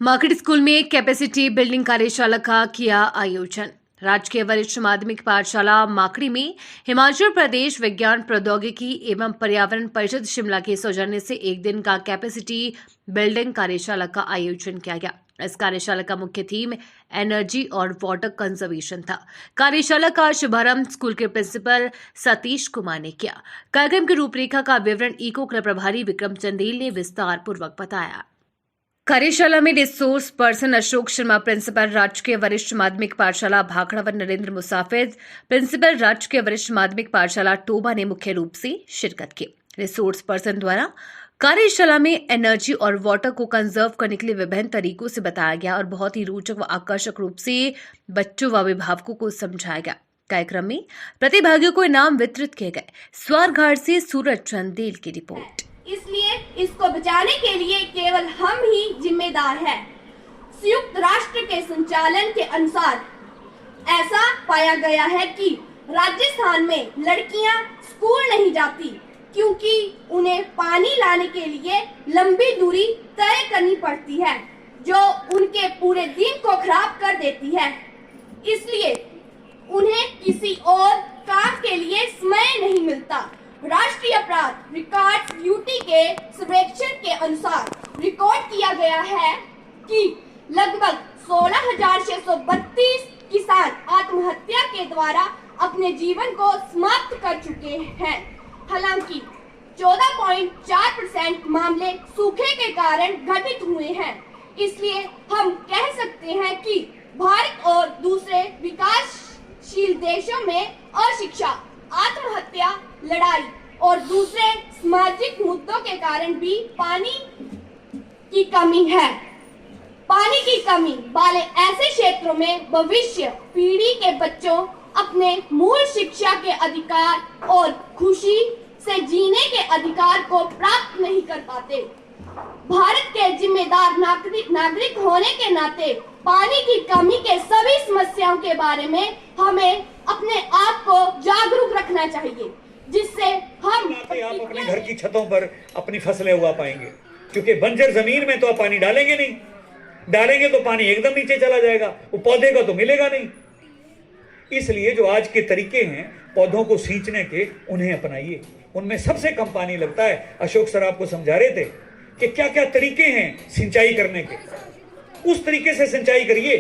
Market school में capacity building कार्यशाला का किया आयोजन। राजकीय वरिष्ठ माध्यमिक पाठशाला माकड़ी में हिमाचल प्रदेश विज्ञान प्रौद्योगिकी एवं पर्यावरण परिषद शिमला के सौजन्य से एक दिन का कैपेसिटी बिल्डिंग कार्यशाला का आयोजन किया गया। इस कार्यशाला का मुख्य थीम एनर्जी और वाटर कंजर्वेशन था। कार्यशाला का शुभारंभ स्कूल के प्रिंसिपल सतीश कुमार ने किया। कार्यक्रम की रूपरेखा का विवरण इको क्लब प्रभारी विक्रम चंदेल ने विस्तार पूर्वक बताया। कार्यशाला में resource person Ashok Sharma, principal राजकीय वरिष्ठ माध्यमिक पाठशाला भाखड़ा व नरेंद्र मुसाफिर, प्रिंसिपल राजकीय वरिष्ठ माध्यमिक पाठशाला टोबा ने मुख्य रूप से शिरकत की। रिसोर्स पर्सन द्वारा कार्यशाला में एनर्जी और वाटर को कंजर्व करने के लिए विभिन्न तरीकों से बताया गया और बहुत ही रोचक व आकर्षक रूप से बच्चों व अभिभावकों को समझाया गया। कार्यक्रम में प्रतिभागियों को इनाम वितरित किए गए। स्वारघाट से सूरज चंदेल की रिपोर्ट। इसलिए इसको बचाने के लिए केवल हम ही जिम्मेदार हैं। संयुक्त राष्ट्र के संचालन के अनुसार ऐसा पाया गया है कि राजस्थान में लड़कियां स्कूल नहीं जाती क्योंकि उन्हें पानी लाने के लिए लंबी दूरी तय करनी पड़ती है, जो उनके पूरे दिन को खराब कर देती है। इसलिए उन्हें किसी और काम के लिए समय नहीं मिलता। राष्ट्रीय अपराध रिकॉर्ड ब्यूटी के सर्वेक्षण के अनुसार रिकॉर्ड किया गया है कि लगभग 16,632 किसान आत्महत्या के द्वारा अपने जीवन को समाप्त कर चुके हैं। हालांकि 14.4% मामले सूखे के कारण घटित हुए हैं। इसलिए हम कह सकते हैं कि भारत और दूसरे विकासशील देशों में अशिक्षा, आत्महत्या, लड़ाई और दूसरे सामाजिक मुद्दों के कारण भी पानी की कमी है। पानी की कमी वाले ऐसे क्षेत्रों में भविष्य पीढ़ी के बच्चों अपने मूल शिक्षा के अधिकार और खुशी से जीने के अधिकार को प्राप्त नहीं कर पाते। भारत के जिम्मेदार नागरिक होने के नाते पानी की कमी के सभी समस्याओं के बारे में हमें अपने आप को जागरूक रखना चाहिए, जिससे हम आप अपने घर की छतों पर अपनी फसलें उगा पाएंगे। क्योंकि बंजर जमीन में तो आप पानी डालेंगे नहीं, डालेंगे तो पानी एकदम नीचे चला जाएगा, वो पौधे को तो मिलेगा नहीं। इसलिए जो आज के तरीके हैं पौधों को सींचने के, उन्हें अपनाइए। उनमें सबसे कम पानी लगता है। अशोक सर आपको समझा रहे थे कि क्या क्या तरीके हैं सिंचाई करने के, उस तरीके से सिंचाई करिए।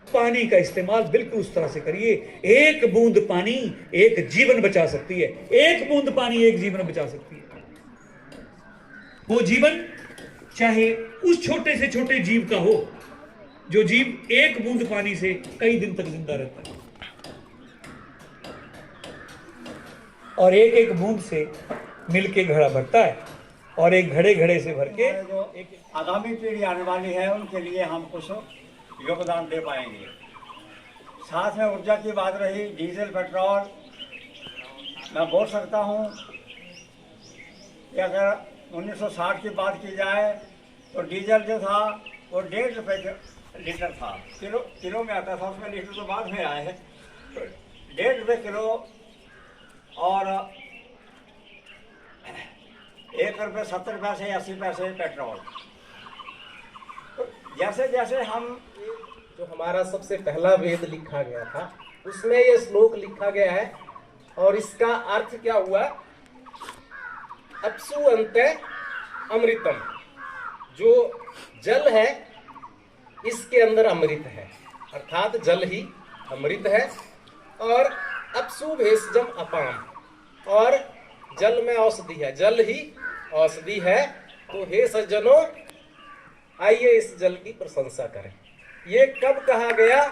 पानी का इस्तेमाल बिल्कुल उस तरह से करिए। एक बूंद पानी एक जीवन बचा सकती है। एक बूंद पानी एक जीवन बचा सकती है। वो जीवन चाहे उस छोटे से छोटे जीव का हो, जो जीव एक बूंद पानी से कई दिन तक जिंदा रहता है। और एक एक बूंद से मिलके घड़ा भरता है, और एक घड़े घड़े से भर के जो एक आगामी पीढ़ी आने वाली है उनके लिए हम कुछ योगदान दे पाएंगे। साथ में ऊर्जा की बात रही, डीजल पेट्रोल, मैं बोल सकता हूँ कि अगर 1960 की बात की जाए तो डीजल जो था वो 1.5 रुपये लीटर था। किलो में आता था, उसमें लीटर तो बाद में आए हैं। तो 1.5 रुपये किलो और 1 रुपये 70 पैसे 80 पैसे पेट्रोल। तो जैसे जैसे हम जो हमारा सबसे पहला वेद लिखा गया था उसमें ये श्लोक लिखा गया है, और इसका अर्थ क्या हुआ? अपसु अन्ते अमृतम, जो जल है इसके अंदर अमृत है, अर्थात जल ही अमृत है। और अपसु भेषजम अपाम, और जल में औषधि है, जल ही औषधि है। तो हे सज्जनों, आइए इस जल की प्रशंसा करें। ये कब कहा गया?